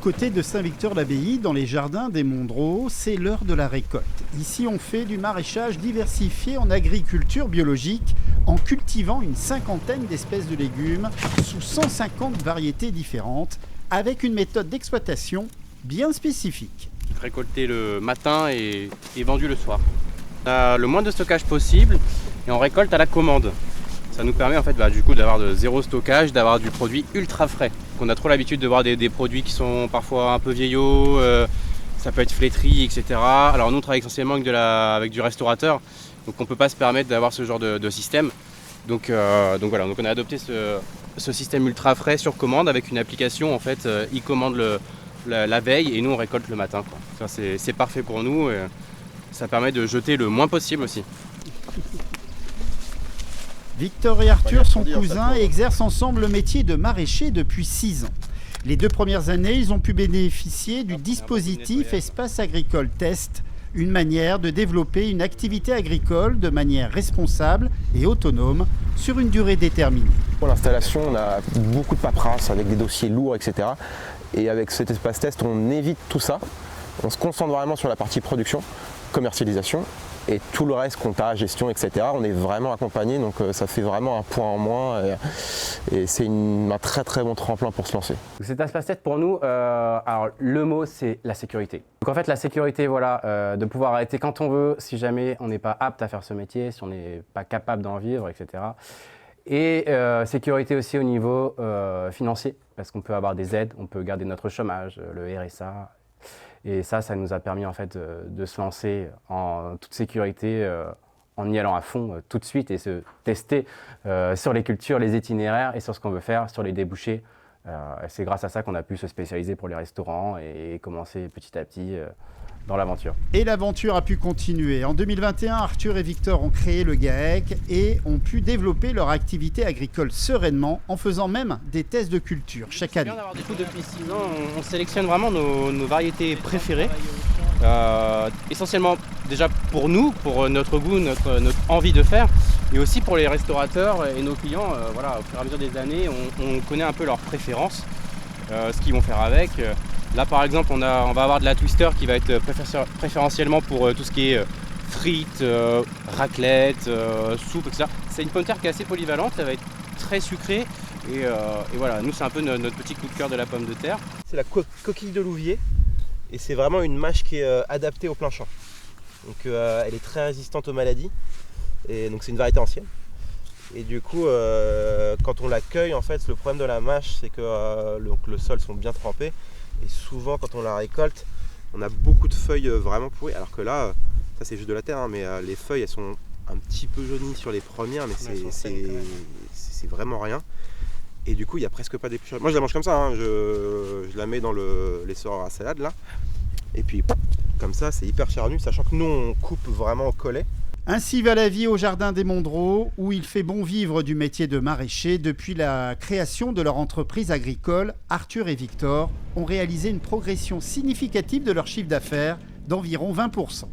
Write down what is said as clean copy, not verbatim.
côté de Saint-Victor-l'Abbaye, dans les jardins des Mondreaux, c'est l'heure de la récolte. Ici, on fait du maraîchage diversifié en agriculture biologique en cultivant une cinquantaine d'espèces de légumes sous 150 variétés différentes, avec une méthode d'exploitation bien spécifique. Récolté le matin et vendu le soir. On a le moins de stockage possible et on récolte à la commande. Ça nous permet en fait du coup d'avoir de zéro stockage, d'avoir du produit ultra frais. On a trop l'habitude de voir des produits qui sont parfois un peu vieillots, ça peut être flétri, etc. Alors nous on travaille essentiellement avec du restaurateur, donc on ne peut pas se permettre d'avoir ce genre de système. Donc voilà, donc on a adopté ce système ultra frais sur commande avec une application en fait, il commande la veille et nous on récolte le matin, quoi. Ça, c'est parfait pour nous et ça permet de jeter le moins possible aussi. Victor et Arthur sont cousins et exercent ensemble le métier de maraîcher depuis 6 ans. Les 2 premières années, ils ont pu bénéficier du dispositif Espace Agricole Test, une manière de développer une activité agricole de manière responsable et autonome sur une durée déterminée. Pour l'installation, on a beaucoup de paperasse avec des dossiers lourds, etc. Et avec cet espace test, on évite tout ça. On se concentre vraiment sur la partie production, commercialisation. Et tout le reste, compta, gestion, etc., on est vraiment accompagné, donc ça fait vraiment un point en moins et c'est un très très bon tremplin pour se lancer. Cet espace test pour nous, alors le mot c'est la sécurité. Donc en fait la sécurité, voilà, de pouvoir arrêter quand on veut, si jamais on n'est pas apte à faire ce métier, si on n'est pas capable d'en vivre, etc. Et sécurité aussi au niveau financier, parce qu'on peut avoir des aides, on peut garder notre chômage, le RSA. Et ça nous a permis en fait de se lancer en toute sécurité, en y allant à fond tout de suite et se tester sur les cultures, les itinéraires et sur ce qu'on veut faire, sur les débouchés. C'est grâce à ça qu'on a pu se spécialiser pour les restaurants et commencer petit à petit dans l'aventure. Et l'aventure a pu continuer. En 2021, Arthur et Victor ont créé le GAEC et ont pu développer leur activité agricole sereinement en faisant même des tests de culture chaque année. Du coup, depuis 6 ans, on sélectionne vraiment nos variétés préférées. Essentiellement déjà pour nous, pour notre goût, notre envie de faire, et aussi pour les restaurateurs et nos clients. Voilà, au fur et à mesure des années, on connaît un peu leurs préférences, ce qu'ils vont faire avec. Là par exemple on va avoir de la twister qui va être préférentiellement pour tout ce qui est frites, raclette, soupe, etc. C'est une pomme de terre qui est assez polyvalente, ça va être très sucré et voilà, nous c'est un peu notre petit coup de cœur de la pomme de terre. C'est la coquille de louvier et c'est vraiment une mâche qui est adaptée au plein champ. Donc elle est très résistante aux maladies et donc c'est une variété ancienne. Et du coup, quand on la cueille, en fait, le problème de la mâche, c'est que le sol sont bien trempés. Et souvent, quand on la récolte, on a beaucoup de feuilles vraiment pourries. Alors que là, ça c'est juste de la terre, hein, mais les feuilles, elles sont un petit peu jaunies sur les premières, mais c'est vraiment rien. Et du coup, il n'y a presque pas d'épluchage. Moi, je la mange comme ça, hein. Je la mets dans l'essor à salade, là. Et puis, comme ça, c'est hyper charnu, sachant que nous, on coupe vraiment au collet. Ainsi va la vie au jardin des Mondreaux, où il fait bon vivre du métier de maraîcher. Depuis la création de leur entreprise agricole, Arthur et Victor ont réalisé une progression significative de leur chiffre d'affaires d'environ 20%.